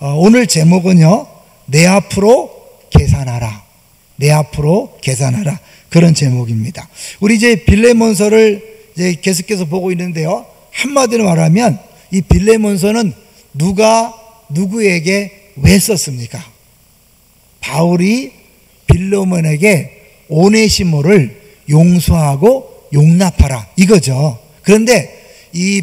오늘 제목은요, 내 앞으로 계산하라. 내 앞으로 계산하라. 그런 제목입니다. 우리 이제 빌레몬서를 이제 계속해서 보고 있는데요, 한마디로 말하면 이 빌레몬서는 누가 누구에게 왜 썼습니까? 바울이 빌레몬에게 오네시모를 용서하고 용납하라, 이거죠. 그런데 이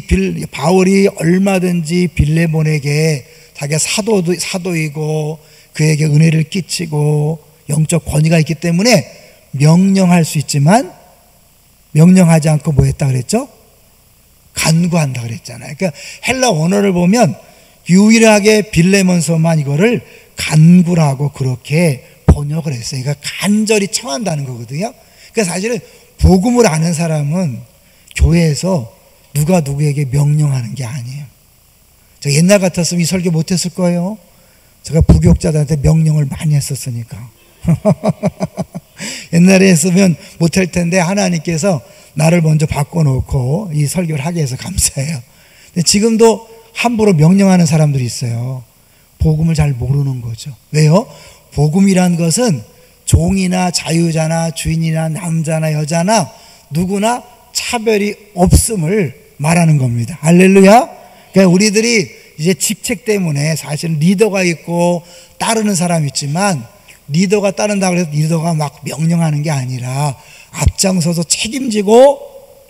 바울이 얼마든지 빌레몬에게 자기가 사도이고 그에게 은혜를 끼치고 영적 권위가 있기 때문에 명령할 수 있지만 명령하지 않고 뭐 했다 그랬죠? 간구한다 그랬잖아요. 그러니까 헬라 원어를 보면 유일하게 빌레몬서만 이거를 간구라고 그렇게 번역을 했어요. 그러니까 간절히 청한다는 거거든요. 그러니까 사실은 복음을 아는 사람은 교회에서 누가 누구에게 명령하는 게 아니에요. 제가 옛날 같았으면 이 설교 못했을 거예요. 제가 부교육자들한테 명령을 많이 했었으니까. 옛날에 했으면 못할 텐데 하나님께서 나를 먼저 바꿔놓고 이 설교를 하게 해서 감사해요. 근데 지금도 함부로 명령하는 사람들이 있어요. 복음을 잘 모르는 거죠. 왜요? 복음이란 것은 종이나 자유자나 주인이나 남자나 여자나 누구나 차별이 없음을 말하는 겁니다. 할렐루야. 그러니까 우리들이 이제 직책 때문에 사실은 리더가 있고 따르는 사람이 있지만, 리더가 따른다고 해서 리더가 막 명령하는 게 아니라 앞장서서 책임지고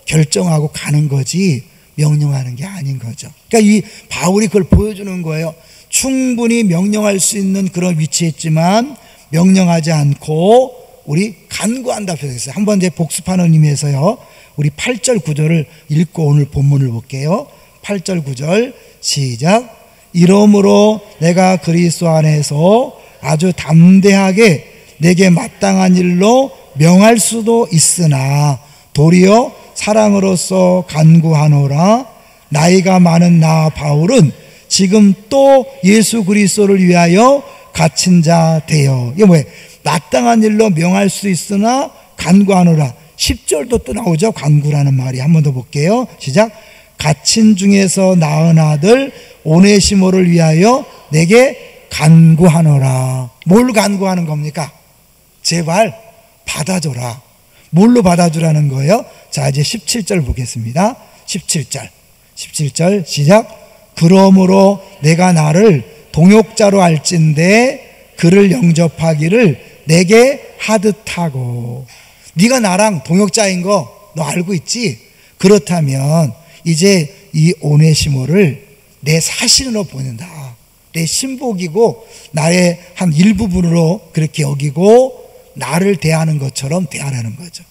결정하고 가는 거지 명령하는 게 아닌 거죠. 그러니까 이 바울이 그걸 보여주는 거예요. 충분히 명령할 수 있는 그런 위치에 있지만 명령하지 않고 우리 간구한다 표현했어요. 한번 이제 복습하는 의미에서요, 우리 8절 9절을 읽고 오늘 본문을 볼게요. 8절 9절 시작. 이러므로 내가 그리스도 안에서 아주 담대하게 내게 마땅한 일로 명할 수도 있으나 도리어 사랑으로서 간구하노라. 나이가 많은 나 바울은 지금 또 예수 그리스도를 위하여 갇힌 자 되어. 이게 뭐예요? 마땅한 일로 명할 수 있으나 간구하노라. 10절도 또 나오죠. 간구라는 말이. 한 번 더 볼게요. 시작. 갇힌 중에서 낳은 아들 오네시모를 위하여 내게 간구하노라. 뭘 간구하는 겁니까? 제발 받아줘라. 뭘로 받아주라는 거예요? 자, 이제 17절 보겠습니다. 17절 시작. 그러므로 내가 나를 동역자로 알진대 그를 영접하기를 내게 하듯하고. 네가 나랑 동역자인 거 너 알고 있지? 그렇다면 이제 이 오네시모를 내 사신으로 보낸다. 내 신복이고 나의 한 일부분으로 그렇게 여기고 나를 대하는 것처럼 대하라는 거죠.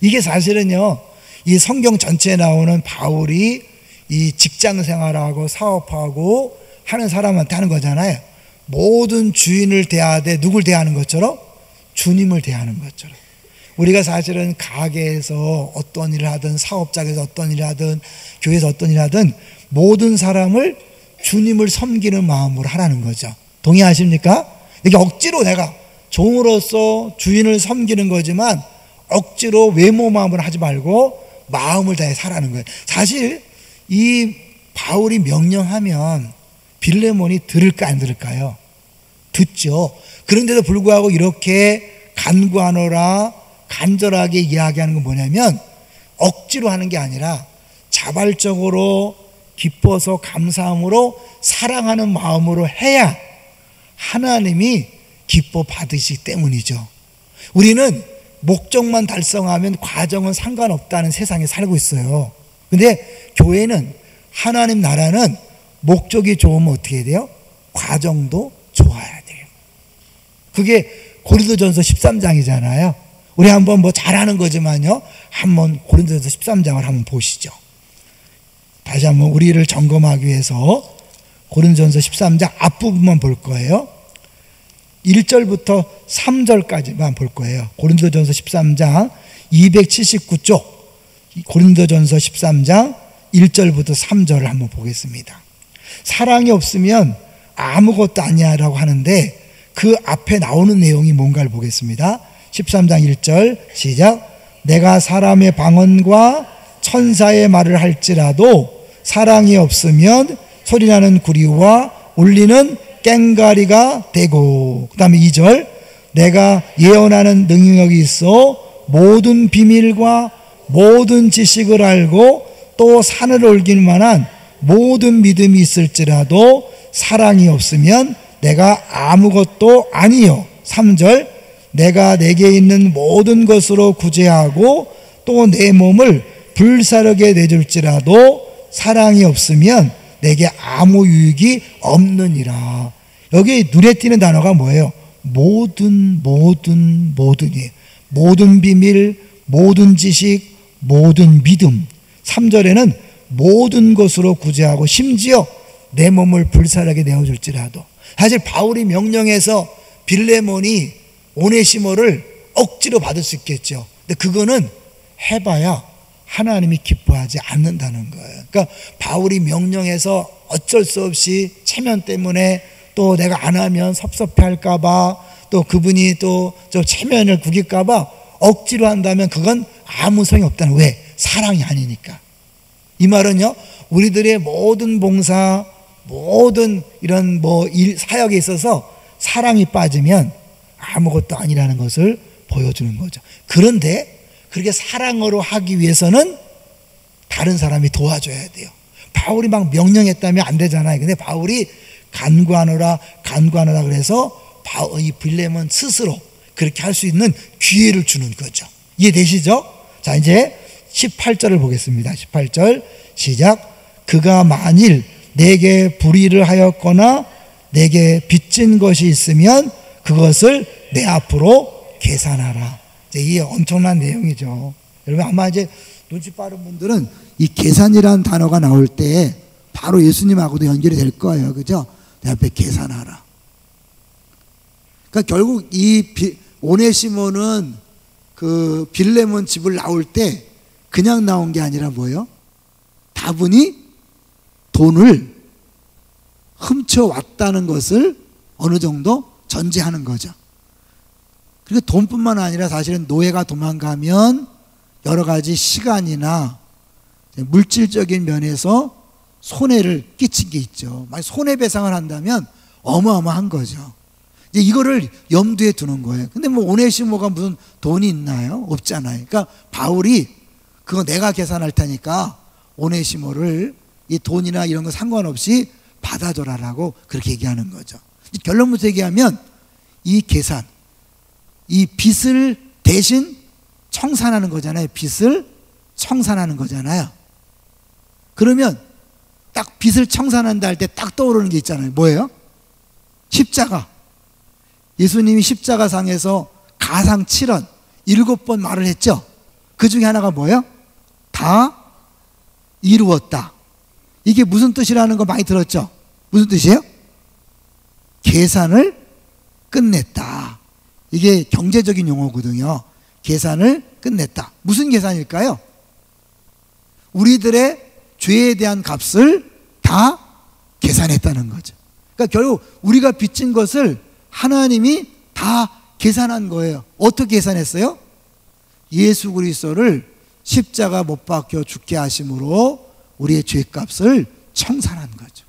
이게 사실은요, 이 성경 전체에 나오는 바울이 이 직장 생활하고 사업하고 하는 사람한테 하는 거잖아요. 모든 주인을 대하되 누굴 대하는 것처럼? 주님을 대하는 것처럼. 우리가 사실은 가게에서 어떤 일을 하든 사업장에서 어떤 일을 하든 교회에서 어떤 일을 하든 모든 사람을 주님을 섬기는 마음으로 하라는 거죠. 동의하십니까? 이게 억지로 내가 종으로서 주인을 섬기는 거지만 억지로 외모 마음으로 하지 말고 마음을 다해 살아는 거예요. 사실 이 바울이 명령하면 빌레몬이 들을까 안 들을까요? 듣죠. 그런데도 불구하고 이렇게 간구하노라 간절하게 이야기하는 건 뭐냐면 억지로 하는 게 아니라 자발적으로 기뻐서 감사함으로 사랑하는 마음으로 해야 하나님이 기뻐 받으시기 때문이죠. 우리는 목적만 달성하면 과정은 상관없다는 세상에 살고 있어요. 근데 교회는, 하나님 나라는 목적이 좋으면 어떻게 돼요? 과정도 좋아야 돼요. 그게 고린도전서 13장이잖아요. 우리 한번 뭐 잘하는 거지만요, 한번 고린도전서 13장을 한번 보시죠. 다시 한번 우리를 점검하기 위해서 고린도전서 13장 앞부분만 볼 거예요. 1절부터 3절까지만 볼 거예요. 고린도전서 13장 279쪽 고린도전서 13장 1절부터 3절을 한번 보겠습니다. 사랑이 없으면 아무것도 아니야라고 하는데 그 앞에 나오는 내용이 뭔가를 보겠습니다. 13장 1절 시작. 내가 사람의 방언과 천사의 말을 할지라도 사랑이 없으면 소리나는 구리와 울리는 꽹가리가 되고, 그 다음에 2절, 내가 예언하는 능력이 있어 모든 비밀과 모든 지식을 알고 또 산을 옮길 만한 모든 믿음이 있을지라도 사랑이 없으면 내가 아무것도 아니요. 3절, 내가 내게 있는 모든 것으로 구제하고 또 내 몸을 불사르게 내줄지라도 사랑이 없으면 내게 아무 유익이 없느니라. 여기 눈에 띄는 단어가 뭐예요? 모든이에요. 모든 비밀, 모든 지식, 모든 믿음. 3절에는 모든 것으로 구제하고 심지어 내 몸을 불사르게 내어줄지라도. 사실 바울이 명령해서 빌레몬이 오네시모를 억지로 받을 수 있겠죠. 근데 그거는 해봐야 하나님이 기뻐하지 않는다는 거예요. 그러니까 바울이 명령해서 어쩔 수 없이 체면 때문에 또 내가 안 하면 섭섭해할까봐 또 그분이 또 저 체면을 구길까봐 억지로 한다면 그건 아무 소용이 없다는. 왜? 사랑이 아니니까. 이 말은요, 우리들의 모든 봉사, 모든 이런 사역에 있어서 사랑이 빠지면 아무것도 아니라는 것을 보여주는 거죠. 그런데 그렇게 사랑으로 하기 위해서는 다른 사람이 도와줘야 돼요. 바울이 막 명령했다면 안 되잖아요. 근데 바울이 간구하노라 그래서 이 빌레몬 스스로 그렇게 할 수 있는 기회를 주는 거죠. 이해되시죠? 자, 이제 18절을 보겠습니다. 18절 시작. 그가 만일 내게 불의를 하였거나 내게 빚진 것이 있으면 그것을 내 앞으로 계산하라. 이게 엄청난 내용이죠. 여러분 아마 이제 눈치 빠른 분들은 이 계산이라는 단어가 나올 때 바로 예수님하고도 연결이 될 거예요. 그죠? 내 앞에 계산하라. 그러니까 결국 이 오네시모는 그 빌레몬 집을 나올 때 그냥 나온 게 아니라 뭐예요? 다분히 돈을 훔쳐왔다는 것을 어느 정도 전제하는 거죠. 그리고 돈뿐만 아니라 사실은 노예가 도망가면 여러 가지 시간이나 물질적인 면에서 손해를 끼친 게 있죠. 만약 손해배상을 한다면 어마어마한 거죠. 이제 이거를 염두에 두는 거예요. 근데 뭐 오네시모가 무슨 돈이 있나요? 없잖아요. 그러니까 바울이 그거 내가 계산할 테니까 오네시모를 이 돈이나 이런 거 상관없이 받아줘라라고 그렇게 얘기하는 거죠. 결론부터 얘기하면 이 계산, 이 빚을 대신 청산하는 거잖아요. 빚을 청산하는 거잖아요. 그러면 딱 빚을 청산한다 할 때 딱 떠오르는 게 있잖아요. 뭐예요? 십자가. 예수님이 십자가상에서 가상 7원 7번 말을 했죠. 그 중에 하나가 뭐예요? 다 이루었다. 이게 무슨 뜻이라는 거 많이 들었죠? 무슨 뜻이에요? 계산을 끝냈다. 이게 경제적인 용어거든요. 계산을 끝냈다. 무슨 계산일까요? 우리들의 죄에 대한 값을 다 계산했다는 거죠. 그러니까 결국 우리가 빚진 것을 하나님이 다 계산한 거예요. 어떻게 계산했어요? 예수 그리스도를 십자가 못 박혀 죽게 하심으로 우리의 죄값을 청산한 거죠.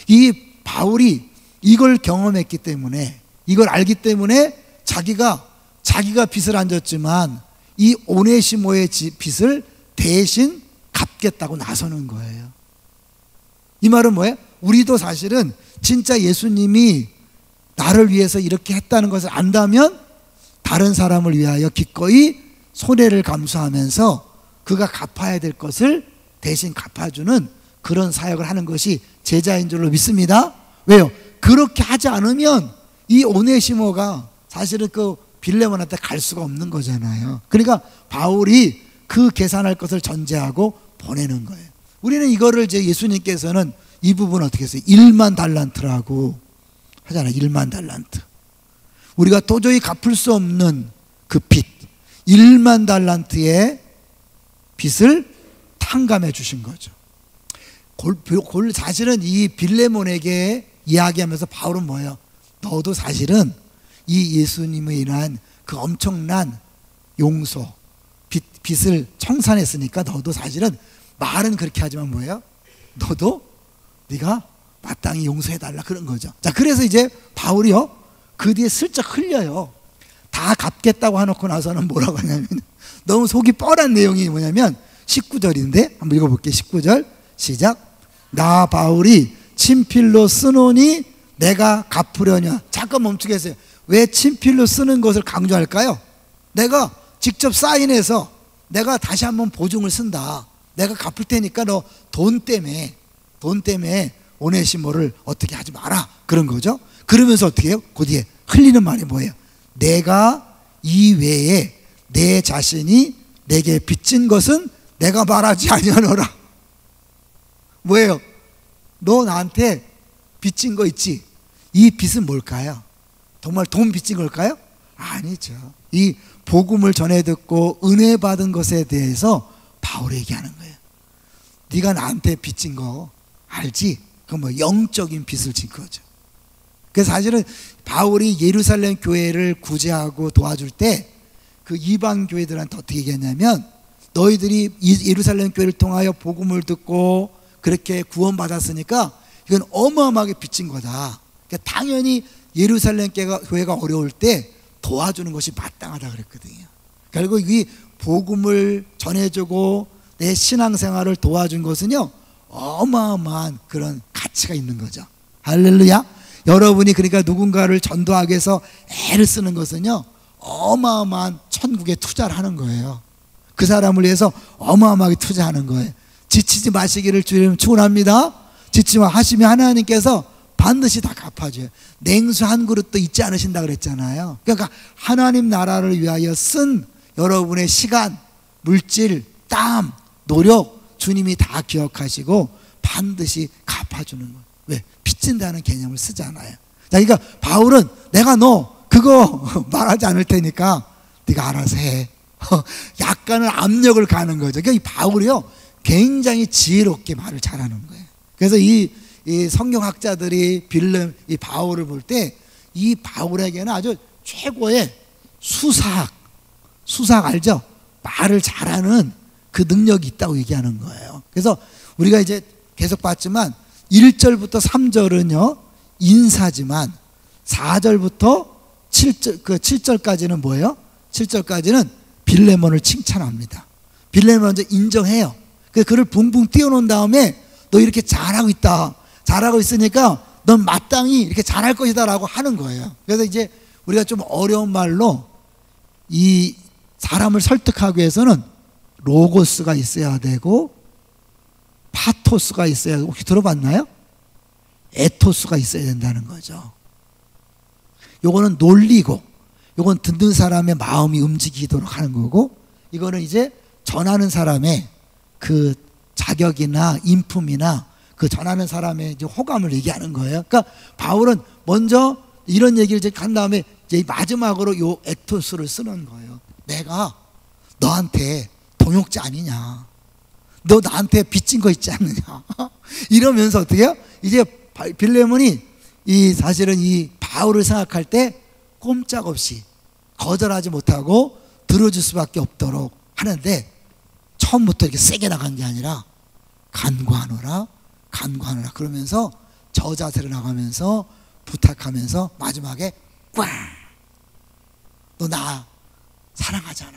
이 바울이 이걸 경험했기 때문에, 이걸 알기 때문에 자기가 빚을 안 졌지만 이 오네시모의 빚을 대신 갚겠다고 나서는 거예요. 이 말은 뭐예요? 우리도 사실은 진짜 예수님이 나를 위해서 이렇게 했다는 것을 안다면 다른 사람을 위하여 기꺼이 손해를 감수하면서 그가 갚아야 될 것을 대신 갚아주는 그런 사역을 하는 것이 제자인 줄로 믿습니다. 왜요? 그렇게 하지 않으면 이 오네시모가 사실은 그 빌레몬한테 갈 수가 없는 거잖아요. 그러니까 바울이 그 계산할 것을 전제하고 보내는 거예요. 우리는 이거를 이제 예수님께서는 이 부분 어떻게 했어요? 1만 달란트라고 하잖아요. 1만 달란트. 우리가 도저히 갚을 수 없는 그 빚, 1만 달란트의 빚을 탕감해 주신 거죠. 사실은 이 빌레몬에게 이야기하면서 바울은 뭐예요? 너도 사실은 이 예수님에 인한 그 엄청난 용서, 빚을 청산했으니까 너도 사실은 말은 그렇게 하지만 뭐예요? 너도 네가 마땅히 용서해달라 그런 거죠. 자, 그래서 이제 바울이요 그 뒤에 슬쩍 흘려요. 다 갚겠다고 해놓고 나서는 뭐라고 하냐면 너무 속이 뻔한 내용이 뭐냐면 19절인데 한번 읽어볼게요. 19절 시작. 나 바울이 친필로 쓰노니 내가 갚으려냐. 잠깐 멈추겠어요. 왜 친필로 쓰는 것을 강조할까요? 내가 직접 사인해서 내가 다시 한번 보증을 쓴다. 내가 갚을 테니까 너 돈 때문에 오네시모를 어떻게 하지 마라 그런 거죠. 그러면서 어떻게 해요? 그 뒤에 흘리는 말이 뭐예요? 내가 이외에 내 자신이 내게 빚진 것은 내가 말하지 아니하노라. 뭐예요? 너 나한테 빚진 거 있지? 이 빚은 뭘까요? 정말 돈 빚진 걸까요? 아니죠. 이 복음을 전해 듣고 은혜 받은 것에 대해서 바울이 얘기하는 거예요. 네가 나한테 빚진 거 알지? 그 뭐 영적인 빚을 진 거죠. 그래서 사실은 바울이 예루살렘 교회를 구제하고 도와줄 때 그 이방 교회들한테 어떻게 얘기했냐면 너희들이 예루살렘 교회를 통하여 복음을 듣고 그렇게 구원받았으니까 이건 어마어마하게 빚진 거다. 그러니까 당연히 예루살렘 교회가 어려울 때 도와주는 것이 마땅하다 그랬거든요. 결국 이 복음을 전해주고 내 신앙생활을 도와준 것은요 어마어마한 그런 가치가 있는 거죠. 할렐루야. 여러분이 그러니까 누군가를 전도하기 위해서 애를 쓰는 것은요 어마어마한 천국에 투자를 하는 거예요. 그 사람을 위해서 어마어마하게 투자하는 거예요. 지치지 마시기를 주님 축원합니다. 지치지 하시면 하나님께서 반드시 다 갚아줘요. 냉수 한 그릇도 잊지 않으신다 그랬잖아요. 그러니까 하나님 나라를 위하여 쓴 여러분의 시간, 물질, 땀, 노력 주님이 다 기억하시고 반드시 갚아주는 거예요. 왜? 빚진다는 개념을 쓰잖아요. 자, 그러니까 바울은 내가 너 그거 말하지 않을 테니까 네가 알아서 해. 약간은 압력을 가는 거죠. 그러니까 이 바울이요 굉장히 지혜롭게 말을 잘하는 거예요. 그래서 이 성경학자들이 이 바울을 볼 때 이 바울에게는 아주 최고의 수사학 알죠? 말을 잘하는 그 능력이 있다고 얘기하는 거예요. 그래서 우리가 이제 계속 봤지만 1절부터 3절은요 인사지만 4절부터 7절까지는 뭐예요? 7절까지는 빌레몬을 칭찬합니다. 빌레몬을 먼저 인정해요. 그래서 그를 붕붕 띄워놓은 다음에 너 이렇게 잘하고 있다. 잘하고 있으니까 넌 마땅히 이렇게 잘할 것이다 라고 하는 거예요. 그래서 이제 우리가 좀 어려운 말로 이 사람을 설득하기 위해서는 로고스가 있어야 되고 파토스가 있어야 되고 혹시 들어봤나요? 에토스가 있어야 된다는 거죠. 요거는 논리고 요건 듣는 사람의 마음이 움직이도록 하는 거고 이거는 이제 전하는 사람의 그 자격이나 인품이나 그 전하는 사람의 이제 호감을 얘기하는 거예요. 그러니까 바울은 먼저 이런 얘기를 이제 한 다음에 이제 마지막으로 요 에토스를 쓰는 거예요. 내가 너한테 동역자 아니냐? 너 나한테 빚진 거 있지 않느냐? 이러면서 어떻게 해요? 이제 빌레몬이 사실은 이 바울을 생각할 때 꼼짝없이 거절하지 못하고 들어줄 수밖에 없도록 하는데 처음부터 이렇게 세게 나간 게 아니라 간구하노라 그러면서 저자세로 나가면서 부탁하면서 마지막에 꽉 너 나 사랑하잖아.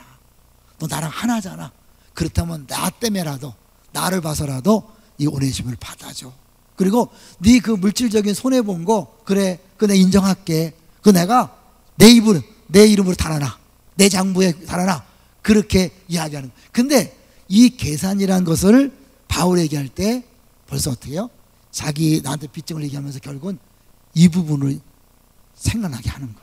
너 나랑 하나잖아. 그렇다면 나 때문에라도 나를 봐서라도 이 오네시모를 받아줘. 그리고 네 그 물질적인 손해본 거 그래 그 내가 인정할게. 그 내가 내 이름으로 달아나. 내 장부에 달아나. 그렇게 이야기하는 거예요. 근데 이 계산이라는 것을 바울 얘기할 때 벌써 어떻게 해요? 자기 나한테 빚증을 얘기하면서 결국은 이 부분을 생각나게 하는 거죠.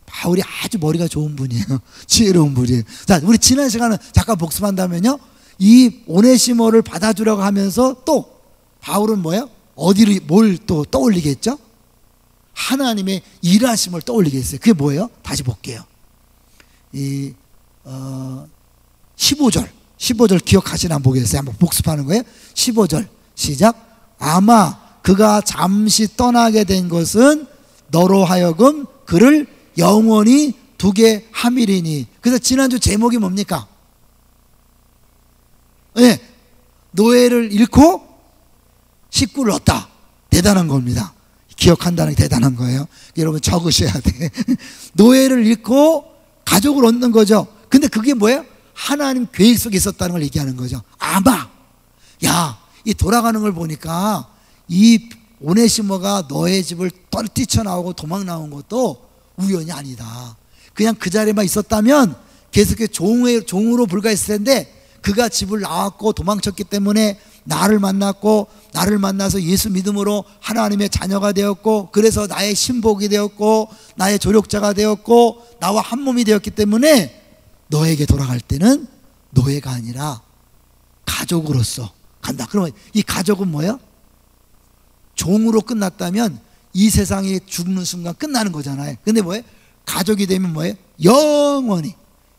바울이 아주 머리가 좋은 분이에요. 지혜로운 분이에요. 자, 우리 지난 시간은 잠깐 복습한다면요. 이 오네시모를 받아주려고 하면서 또 바울은 뭐예요? 뭘 또 떠올리겠죠? 하나님의 일하심을 떠올리게 했어요. 그게 뭐예요? 다시 볼게요. 15절 기억하시나 한번 보겠어요. 한번 복습하는 거예요. 15절 시작. 아마 그가 잠시 떠나게 된 것은 너로 하여금 그를 영원히 두게 함이리니. 그래서 지난주 제목이 뭡니까? 네, 노예를 잃고 식구를 얻다. 대단한 겁니다. 기억한다는 게 대단한 거예요. 여러분 적으셔야 돼. 노예를 잃고 가족을 얻는 거죠. 근데 그게 뭐예요? 하나님 계획 속에 있었다는 걸 얘기하는 거죠. 아마 이 돌아가는 걸 보니까 이 오네시모가 너의 집을 뛰쳐나오고 도망 나온 것도 우연이 아니다. 그냥 그 자리에만 있었다면 계속해서 종으로 불과했을 텐데 그가 집을 나왔고 도망쳤기 때문에 나를 만났고, 나를 만나서 예수 믿음으로 하나님의 자녀가 되었고, 그래서 나의 신복이 되었고 나의 조력자가 되었고 나와 한 몸이 되었기 때문에 너에게 돌아갈 때는 노예가 아니라 가족으로서 간다. 그러면 이 가족은 뭐예요? 종으로 끝났다면 이 세상에 죽는 순간 끝나는 거잖아요. 근데 뭐예요? 가족이 되면 뭐예요?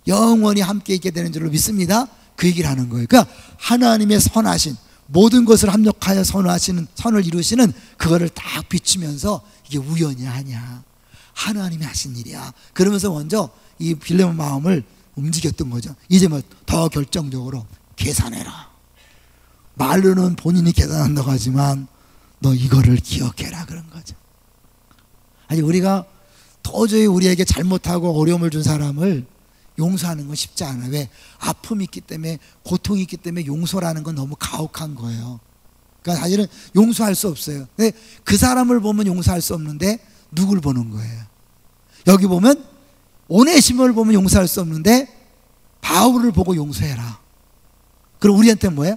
영원히 함께 있게 되는 줄로 믿습니다. 그 얘기를 하는 거예요. 그러니까 하나님의 선하신 모든 것을 합력하여 선을 이루시는 그거를 딱 비추면서 이게 우연이 아니야, 하나님이 하신 일이야. 그러면서 먼저 이 빌레몬 마음을 움직였던 거죠. 이제 뭐 더 결정적으로 계산해라. 말로는 본인이 계산한다고 하지만 너 이거를 기억해라 그런 거죠. 아니 우리가 도저히 우리에게 잘못하고 어려움을 준 사람을 용서하는 건 쉽지 않아요. 왜? 아픔이 있기 때문에, 고통이 있기 때문에 용서라는 건 너무 가혹한 거예요. 그러니까 사실은 용서할 수 없어요. 근데 그 사람을 보면 용서할 수 없는데 누굴 보는 거예요? 여기 보면 오네시모를 보면 용서할 수 없는데 바울을 보고 용서해라. 그럼 우리한테 뭐예요?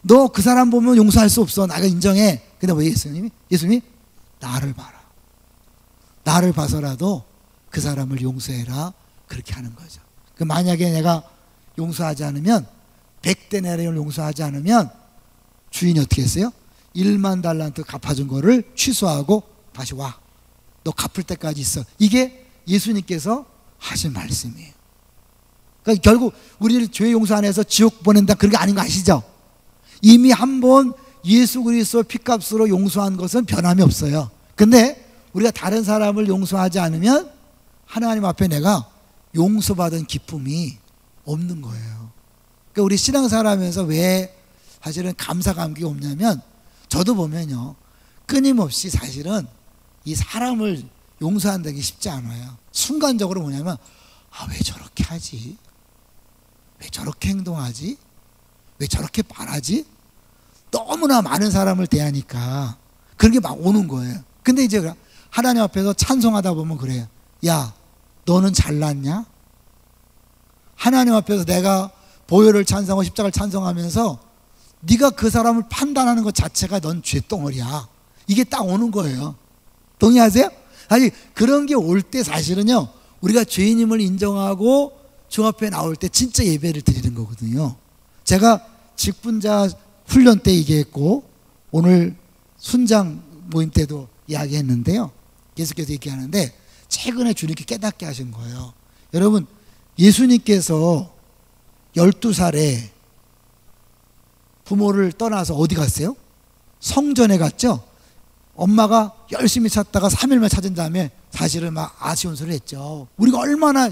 너 그 사람 보면 용서할 수 없어. 나가 인정해. 근데 왜 예수님이 나를 봐라. 나를 봐서라도 그 사람을 용서해라. 그렇게 하는 거죠. 만약에 내가 용서하지 않으면 100데나리온을 용서하지 않으면 주인이 어떻게 했어요? 1만 달란트 갚아준 거를 취소하고 다시 와. 너 갚을 때까지 있어. 이게 예수님께서 하신 말씀이에요. 그러니까 결국 우리를 죄 용서 안 해서 지옥 보낸다 그런 게 아닌 거 아시죠? 이미 한 번 예수 그리스도 피값으로 용서한 것은 변함이 없어요. 근데 우리가 다른 사람을 용서하지 않으면 하나님 앞에 내가 용서받은 기쁨이 없는 거예요. 그러니까 우리 신앙생활하면서 왜 사실은 감사 감격이 없냐면, 저도 보면요 끊임없이 사실은 이 사람을 용서한다는 게 쉽지 않아요. 순간적으로 뭐냐면 왜 저렇게 하지? 왜 저렇게 행동하지? 왜 저렇게 말하지? 너무나 많은 사람을 대하니까 그런 게 막 오는 거예요. 근데 이제 하나님 앞에서 찬송하다 보면 그래요. 야, 너는 잘났냐? 하나님 앞에서 내가 보혈을 찬송하고 십자가를 찬송하면서 네가 그 사람을 판단하는 것 자체가 넌 죄덩어리야. 이게 딱 오는 거예요. 동의하세요? 아니 그런 게 올 때 사실은요 우리가 죄인임을 인정하고 주 앞에 나올 때 진짜 예배를 드리는 거거든요. 제가 직분자 훈련 때 얘기했고 오늘 순장 모임 때도 이야기했는데요. 계속해서 얘기하는데 최근에 주님께 깨닫게 하신 거예요. 여러분 예수님께서 12살에 부모를 떠나서 어디 갔어요? 성전에 갔죠. 엄마가 열심히 찾다가 3일만 찾은 다음에 사실은 막 아쉬운 소리를 했죠. 우리가 얼마나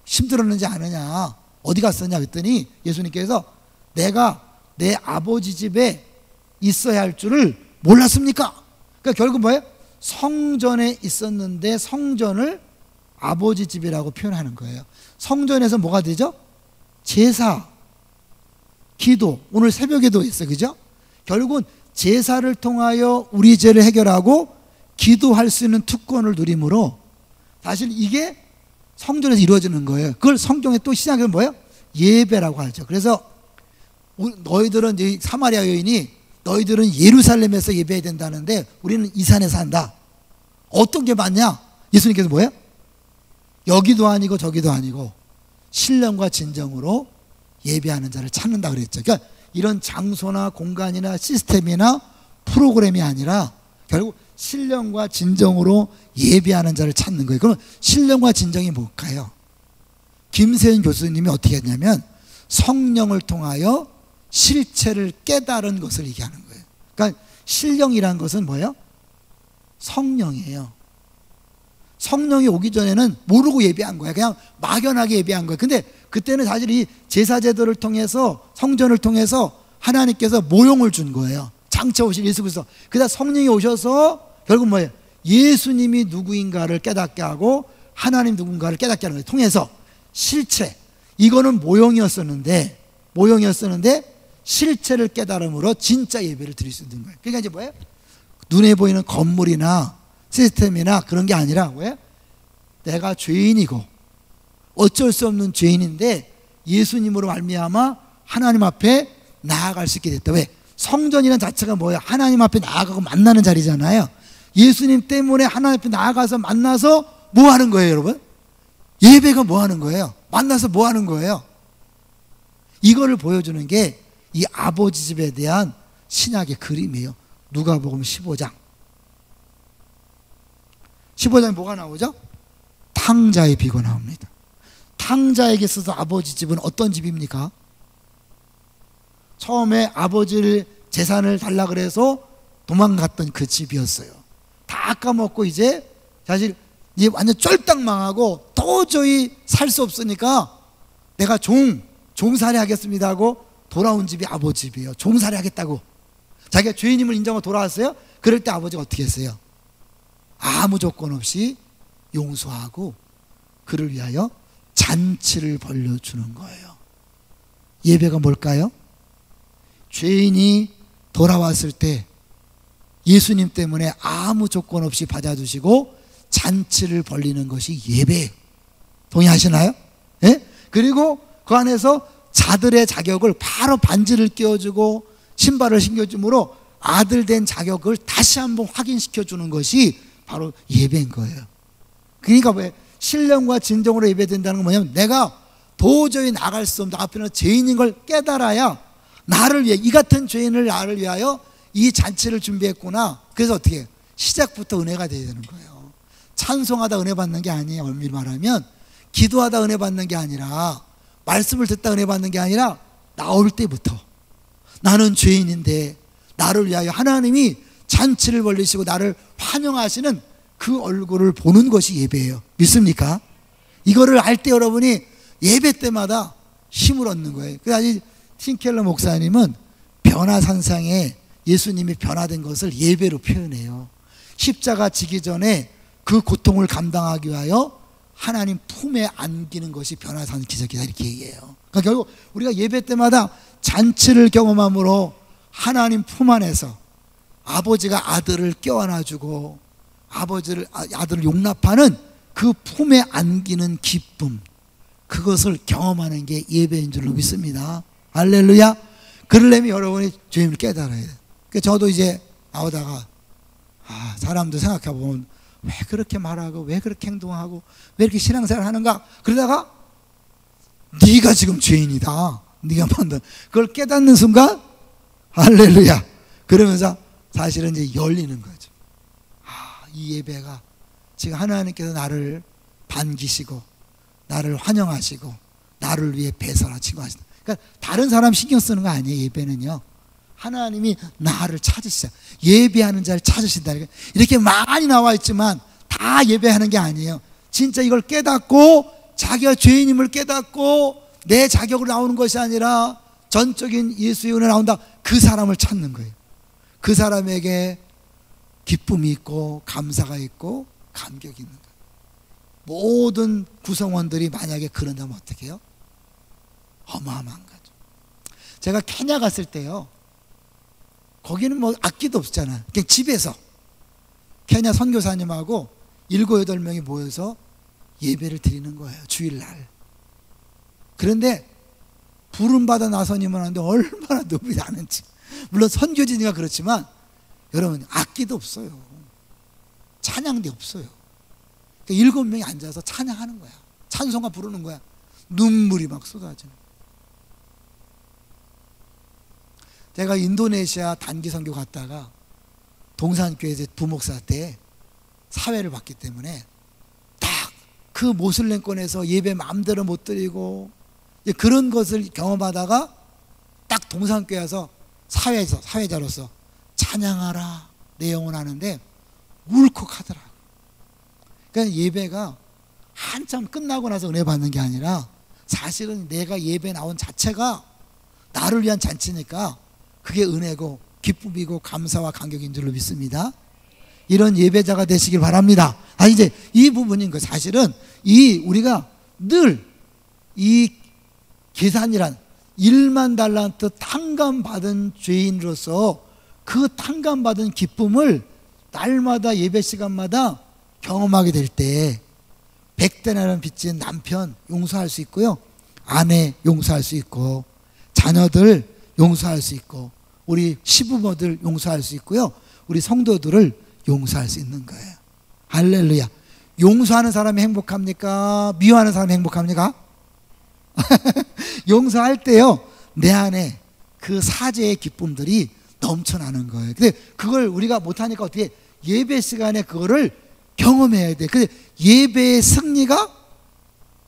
힘들었는지 아느냐. 어디 갔었냐 그랬더니 예수님께서 내가 내 아버지 집에 있어야 할 줄을 몰랐습니까? 그러니까 결국 뭐예요? 성전에 있었는데 성전을 아버지 집이라고 표현하는 거예요. 성전에서 뭐가 되죠? 제사, 기도, 오늘 새벽에도 있어요. 그죠? 결국은 제사를 통하여 우리 죄를 해결하고 기도할 수 있는 특권을 누림으로 사실 이게 성전에서 이루어지는 거예요. 그걸 성경에 또 시작하면 뭐예요? 예배라고 하죠. 그래서 너희들은 이제 사마리아 여인이 너희들은 예루살렘에서 예배해야 된다는데 우리는 이 산에서 한다. 어떤 게 맞냐? 예수님께서 뭐예요? 여기도 아니고 저기도 아니고 신령과 진정으로 예배하는 자를 찾는다 그랬죠. 그러니까 이런 장소나 공간이나 시스템이나 프로그램이 아니라 결국 신령과 진정으로 예배하는 자를 찾는 거예요. 그럼 신령과 진정이 뭘까요? 김세윤 교수님이 어떻게 했냐면 성령을 통하여 실체를 깨달은 것을 얘기하는 거예요. 그러니까 신령이라는 것은 뭐예요? 성령이에요. 성령이 오기 전에는 모르고 예배한 거야. 그냥 막연하게 예배한 거야. 근데 그때는 사실 이 제사제도를 통해서 성전을 통해서 하나님께서 모형을 준 거예요. 장차 오실 예수 그리스도. 그다음 성령이 오셔서 결국 뭐예요? 예수님이 누구인가를 깨닫게 하고 하나님 누군가를 깨닫게 하는 거예요. 통해서 실체. 이거는 모형이었었는데 실체를 깨달음으로 진짜 예배를 드릴 수 있는 거예요. 그러니까 이제 뭐예요? 눈에 보이는 건물이나 시스템이나 그런 게 아니라 왜? 내가 죄인이고 어쩔 수 없는 죄인인데 예수님으로 말미암아 하나님 앞에 나아갈 수 있게 됐다. 왜? 성전이라는 자체가 뭐예요? 하나님 앞에 나아가고 만나는 자리잖아요. 예수님 때문에 하나님 앞에 나아가서 만나서 뭐 하는 거예요, 여러분? 예배가 뭐 하는 거예요? 만나서 뭐 하는 거예요? 이거를 보여주는 게 이 아버지 집에 대한 신약의 그림이에요. 누가복음 15장. 15장에 뭐가 나오죠? 탕자의 비가 나옵니다. 탕자에게 있어서 아버지 집은 어떤 집입니까? 처음에 아버지를 재산을 달라 그래서 도망갔던 그 집이었어요. 다 까먹고 이제 사실 이제 완전 쫄딱 망하고 도저히 살 수 없으니까 내가 종살이 하겠습니다 하고 돌아온 집이 아버지 집이에요. 종살이 하겠다고. 자기가 죄인임을 인정하고 돌아왔어요. 그럴 때 아버지가 어떻게 했어요? 아무 조건 없이 용서하고 그를 위하여 잔치를 벌려주는 거예요. 예배가 뭘까요? 죄인이 돌아왔을 때 예수님 때문에 아무 조건 없이 받아주시고 잔치를 벌리는 것이 예배예요. 동의하시나요? 예? 그리고 그 안에서 자들의 자격을 바로 반지를 끼워주고 신발을 신겨줌으로 아들 된 자격을 다시 한번 확인시켜주는 것이 바로 예배인 거예요. 그러니까 왜 신령과 진정으로 예배된다는 건 뭐냐면 내가 도저히 나갈 수 없는 앞에는 죄인인 걸 깨달아야 나를 위해 이 같은 죄인을 나를 위하여 이 잔치를 준비했구나. 그래서 어떻게 해요? 시작부터 은혜가 되어야 되는 거예요. 찬송하다 은혜 받는 게 아니에요. 엄밀히 말하면 기도하다 은혜 받는 게 아니라 말씀을 듣다 은혜 받는 게 아니라 나올 때부터 나는 죄인인데 나를 위하여 하나님이 잔치를 벌리시고 나를 환영하시는 그 얼굴을 보는 것이 예배예요. 믿습니까? 이거를 알 때 여러분이 예배 때마다 힘을 얻는 거예요. 그래서 팀켈러 목사님은 변화산상에 예수님이 변화된 것을 예배로 표현해요. 십자가 지기 전에 그 고통을 감당하기 위하여 하나님 품에 안기는 것이 변화산 기적이다 이렇게 얘기해요. 그러니까 결국 우리가 예배 때마다 잔치를 경험함으로 하나님 품 안에서 아버지가 아들을 껴안아주고 아들을 용납하는 그 품에 안기는 기쁨, 그것을 경험하는 게 예배인 줄로 믿습니다. 할렐루야. 그러려면 여러분이 주님을 깨달아야 돼요. 그러니까 저도 이제 나오다가 사람들 생각해보면 왜 그렇게 말하고 왜 그렇게 행동하고 왜 이렇게 신앙생활 하는가, 그러다가 네가 지금 죄인이다, 네가 만든 그걸 깨닫는 순간 할렐루야, 그러면서 사실은 이제 열리는 거죠. 이 예배가 지금 하나님께서 나를 반기시고 나를 환영하시고 나를 위해 배설하시고 하시다. 그러니까 다른 사람 신경 쓰는 거 아니에요. 예배는요, 하나님이 나를 찾으시자, 예배하는 자를 찾으신다. 이렇게 많이 나와 있지만 다 예배하는 게 아니에요. 진짜 이걸 깨닫고 자기가 죄인임을 깨닫고 내 자격으로 나오는 것이 아니라 전적인 예수의 은혜 나온다. 그 사람을 찾는 거예요. 그 사람에게 기쁨이 있고 감사가 있고 감격이 있는 거예요. 모든 구성원들이 만약에 그런다면 어떻게 해요? 어마어마한 거죠. 제가 케냐 갔을 때요, 거기는 뭐 악기도 없잖아요. 그냥 집에서 케냐 선교사님하고 7, 8명이 모여서 예배를 드리는 거예요. 주일날. 그런데 부름받아 나서니만 하는데 얼마나 높이 나는지. 물론 선교지니까 그렇지만 여러분 악기도 없어요. 찬양도 없어요. 그러니까 7명이 앉아서 찬양하는 거야. 찬송가 부르는 거야. 눈물이 막 쏟아지는 거야. 제가 인도네시아 단기 선교 갔다가 동산교회에서 부목사 때 사회를 봤기 때문에 딱 그 모슬렘권에서 예배 마음대로 못 드리고 그런 것을 경험하다가 딱 동산교회 와서 사회자로서 찬양하라 내 영혼 하는데 울컥하더라고요. 그러니까 예배가 한참 끝나고 나서 은혜 받는 게 아니라 사실은 내가 예배 나온 자체가 나를 위한 잔치니까 그게 은혜고 기쁨이고 감사와 감격인 줄로 믿습니다. 이런 예배자가 되시길 바랍니다. 이제 이 부분인 거 사실은 우리가 늘 이 계산이란 1만 달란트 탕감받은 죄인으로서 그 탕감받은 기쁨을 날마다 예배 시간마다 경험하게 될 때 100데나리온 빚진 남편 용서할 수 있고요, 아내 용서할 수 있고, 자녀들 용서할 수 있고, 우리 시부모들 용서할 수 있고요, 우리 성도들을 용서할 수 있는 거예요. 할렐루야. 용서하는 사람이 행복합니까? 미워하는 사람이 행복합니까? 용서할 때요, 내 안에 그 사죄의 기쁨들이 넘쳐나는 거예요. 근데 그걸 우리가 못하니까 어떻게 예배 시간에 그거를 경험해야 돼. 근데 예배의 승리가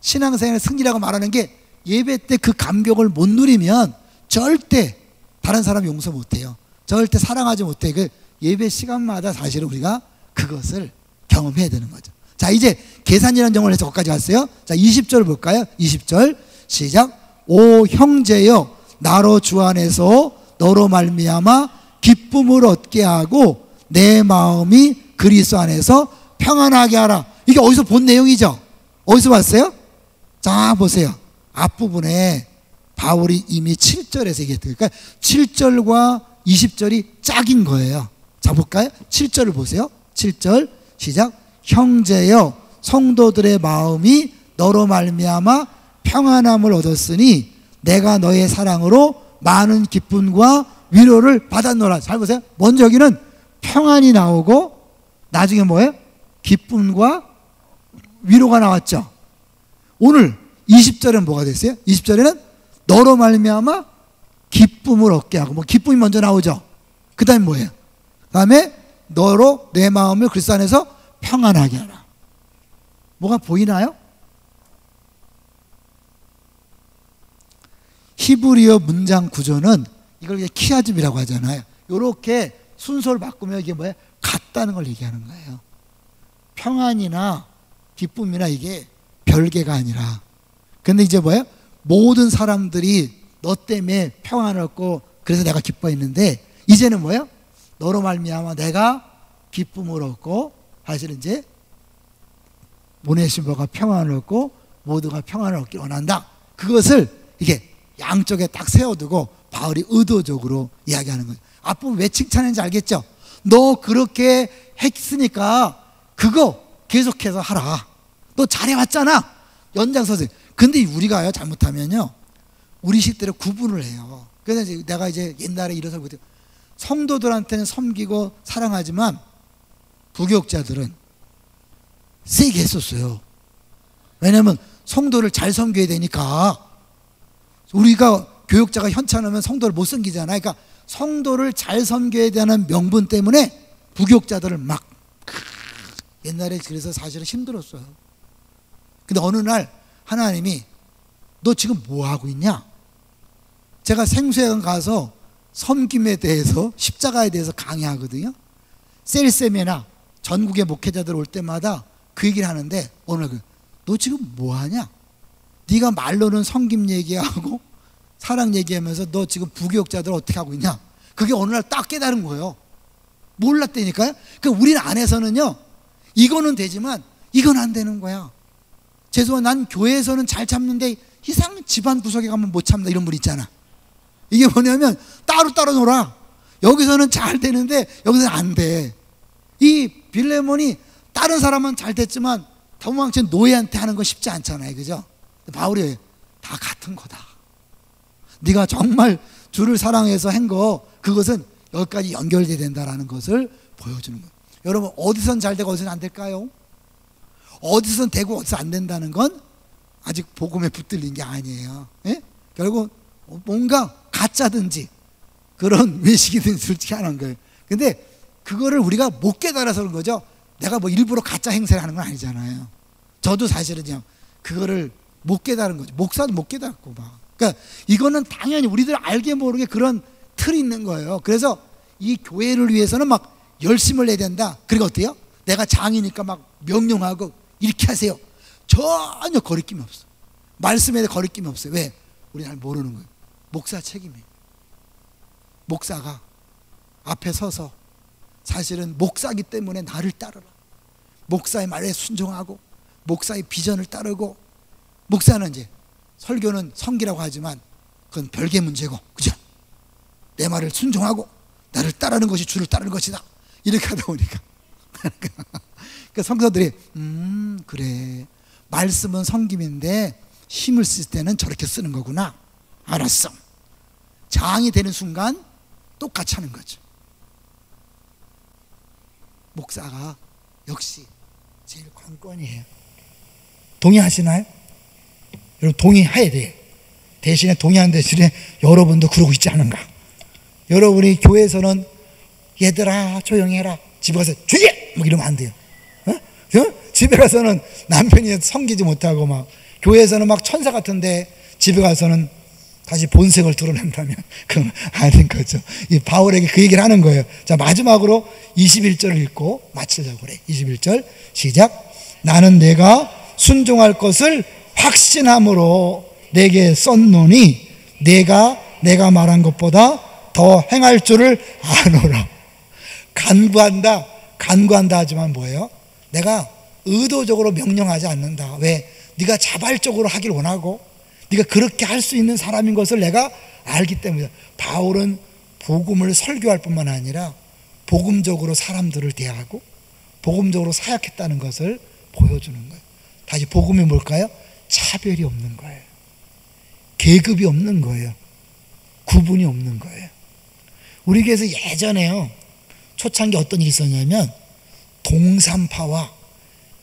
신앙생활의 승리라고 말하는 게 예배 때 그 감격을 못 누리면 절대 다른 사람 용서 못해요. 절대 사랑하지 못해. 그 예배 시간마다 사실은 우리가 그것을 경험해야 되는 거죠. 자, 이제 계산이라는 정을 해서 거기까지 왔어요. 자, 20절 볼까요? 20절 시작. 오 형제여, 나로 주 안에서 너로 말미암아 기쁨을 얻게 하고 내 마음이 그리스도 안에서 평안하게 하라. 이게 어디서 본 내용이죠? 어디서 봤어요? 자, 보세요. 앞부분에 바울이 이미 7절에서 얘기했대요. 그러니까 7절과 20절이 짝인 거예요. 자, 볼까요? 7절을 보세요. 7절 시작. 형제여, 성도들의 마음이 너로 말미암아 평안함을 얻었으니 내가 너의 사랑으로 많은 기쁨과 위로를 받았노라. 잘 보세요. 먼저 여기는 평안이 나오고 나중에 뭐예요? 기쁨과 위로가 나왔죠. 오늘 20절은 뭐가 됐어요? 20절에는 너로 말미암아 기쁨을 얻게 하고, 뭐 기쁨이 먼저 나오죠. 그 다음에 뭐예요? 그 다음에 너로 내 마음을 그리스도 안에서 평안하게 하라. 뭐가 보이나요? 히브리어 문장 구조는 이걸 키아즘이라고 하잖아요. 이렇게 순서를 바꾸면 이게 뭐예요? 같다는 걸 얘기하는 거예요. 평안이나 기쁨이나 이게 별개가 아니라. 근데 이제 뭐예요? 모든 사람들이 너 때문에 평안을 얻고 그래서 내가 기뻐했는데, 이제는 뭐예요? 너로 말미암아 내가 기쁨을 얻고, 사실은 이제 보내신 바가 평안을 얻고 모두가 평안을 얻기 원한다. 그것을 이게 양쪽에 딱 세워두고 바울이 의도적으로 이야기하는 거예요. 앞부분 왜 칭찬했는지 알겠죠? 너 그렇게 했으니까 그거 계속해서 하라. 너 잘해왔잖아. 연장선생. 근데 우리가요, 잘못하면요, 우리 식대로 구분을 해요. 그래서 내가 이제 옛날에 이래서 성도들한테는 섬기고 사랑하지만 부교육자들은 세게 했었어요. 왜냐하면 성도를 잘 섬겨야 되니까. 우리가 교육자가 현찮으면 성도를 못 섬기잖아요. 그러니까 성도를 잘 섬겨야 되는 명분 때문에 부교육자들을 막, 옛날에 그래서 사실은 힘들었어요. 근데 어느 날 하나님이 너 지금 뭐 하고 있냐? 제가 생수회관 가서 섬김에 대해서, 십자가에 대해서 강의하거든요. 셀세미나 전국의 목회자들 올 때마다 그 얘기를 하는데, 오늘 너 지금 뭐 하냐? 네가 말로는 섬김 얘기하고 사랑 얘기하면서 너 지금 부교육자들 어떻게 하고 있냐? 그게 어느 날 딱 깨달은 거예요. 몰랐다니까요. 그러니까 우리는 안에서는요, 이거는 되지만 이건 안 되는 거야. 죄송한, 난 교회에서는 잘 참는데 이상 집안 구석에 가면 못 참는다, 이런 분 있잖아. 이게 뭐냐면 따로 놀아. 여기서는 잘 되는데 여기서는 안 돼. 이 빌레몬이 다른 사람은 잘 됐지만 도망친 노예한테 하는 거 쉽지 않잖아요. 그죠? 바울이 다 같은 거다. 네가 정말 주를 사랑해서 한 거, 그것은 여기까지 연결돼야 된다라는 것을 보여주는 거예요. 여러분, 어디선 잘 되고 어디선 안 될까요? 어디선 되고 어디서 안 된다는 건 아직 복음에 붙들린 게 아니에요. 예? 결국 뭔가 가짜든지 그런 외식이든지 솔직히 하는 거예요. 근데 그거를 우리가 못 깨달아서 그런 거죠. 내가 뭐 일부러 가짜 행세를 하는 건 아니잖아요. 저도 사실은 그냥 그거를 못 깨달은 거죠. 목사도 못 깨달았고 막. 그러니까 이거는 당연히 우리들 알게 모르게 그런 틀이 있는 거예요. 그래서 이 교회를 위해서는 막 열심을 내야 된다. 그리고 어때요? 내가 장이니까 막 명령하고 이렇게 하세요. 전혀 거리낌이 없어. 말씀에 거리낌이 없어요. 왜? 우리 잘 모르는 거예요. 목사 책임이에요. 목사가 앞에 서서 사실은 목사기 때문에 나를 따르라, 목사의 말에 순종하고 목사의 비전을 따르고, 목사는 이제 설교는 성기라고 하지만 그건 별개 문제고, 그죠? 내 말을 순종하고 나를 따르는 것이 주를 따르는 것이다, 이렇게 하다 보니까 그 성도들이 그래, 말씀은 성김인데 힘을 쓸 때는 저렇게 쓰는 거구나, 알았어. 장이 되는 순간 똑같이 하는 거죠. 목사가 역시 제일 관건이에요. 동의하시나요? 여러분 동의해야 돼요. 대신에 동의하는 대신에 여러분도 그러고 있지 않은가? 여러분이 교회에서는 얘들아 조용히 해라, 집에 가서 조용히 해! 막 이러면 안 돼요. 집에 가서는 남편이 섬기지 못하고 막, 교회에서는 막 천사 같은데 집에 가서는 다시 본색을 드러낸다면 그건 아닌 거죠. 이 바울에게 그 얘기를 하는 거예요. 자, 마지막으로 21절을 읽고 마치려고 그래. 21절 시작. 나는 내가 순종할 것을 확신함으로 내게 썼노니 내가 말한 것보다 더 행할 줄을 아노라. 간구한다 하지만 뭐예요? 내가 의도적으로 명령하지 않는다. 왜? 네가 자발적으로 하길 원하고 네가 그렇게 할 수 있는 사람인 것을 내가 알기 때문이다. 바울은 복음을 설교할 뿐만 아니라 복음적으로 사람들을 대하고 복음적으로 사역했다는 것을 보여주는 거예요. 다시 복음이 뭘까요? 차별이 없는 거예요. 계급이 없는 거예요. 구분이 없는 거예요. 우리 교회에서 예전에요, 초창기 어떤 일이 있었냐면 동산파와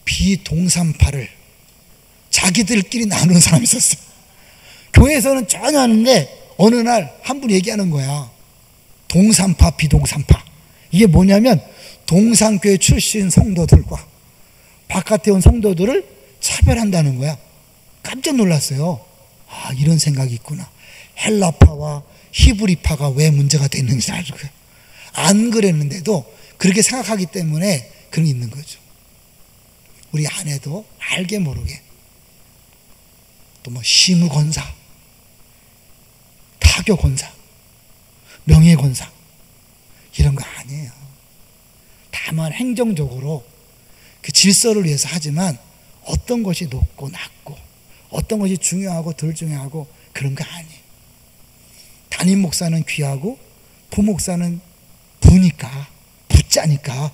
비동산파를 자기들끼리 나누는 사람이 있었어요. 교회에서는 전혀 아는데 어느 날 한 분이 얘기하는 거야. 동산파 비동산파. 이게 뭐냐면 동산교회 출신 성도들과 바깥에 온 성도들을 차별한다는 거야. 깜짝 놀랐어요. 아, 이런 생각이 있구나. 헬라파와 히브리파가 왜 문제가 됐는지 알고, 안 그랬는데도 그렇게 생각하기 때문에 그런 게 있는 거죠. 우리 안에도 알게 모르게 또 뭐 시무권사, 타교권사, 명예권사 이런 거 아니에요. 다만 행정적으로 그 질서를 위해서 하지만 어떤 것이 높고 낮고 어떤 것이 중요하고 덜 중요하고 그런 거 아니에요. 담임 목사는 귀하고 부목사는 부니까 부자니까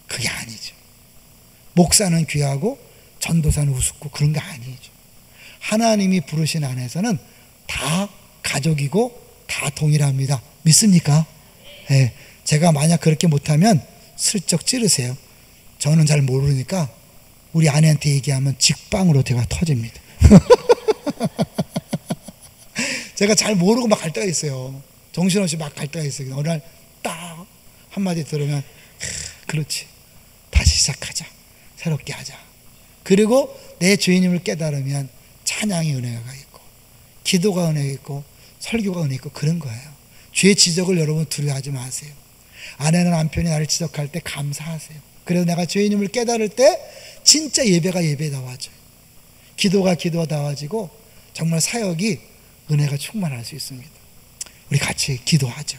그게 아니죠. 목사는 귀하고 전도사는 우습고 그런 거 아니죠. 하나님이 부르신 안에서는 다 가족이고 다 동일합니다. 믿습니까? 네. 제가 만약 그렇게 못하면 슬쩍 찌르세요. 저는 잘 모르니까 우리 아내한테 얘기하면 직방으로 제가 터집니다. 제가 잘 모르고 막 갈 때가 있어요. 정신없이 막 갈 때가 있어요. 어느 날 딱 한마디 들으면 그렇지, 다시 시작하자, 새롭게 하자. 그리고 내 주인님을 깨달으면 찬양의 은혜가 있고 기도가 은혜가 있고 설교가 은혜 있고 그런 거예요. 죄 지적을 여러분 두려워하지 마세요. 아내나 남편이 나를 지적할 때 감사하세요. 그래서 내가 주인님을 깨달을 때 진짜 예배가 예배다워져요. 기도가 기도다워지고 정말 사역이 은혜가 충만할 수 있습니다. 우리 같이 기도하죠.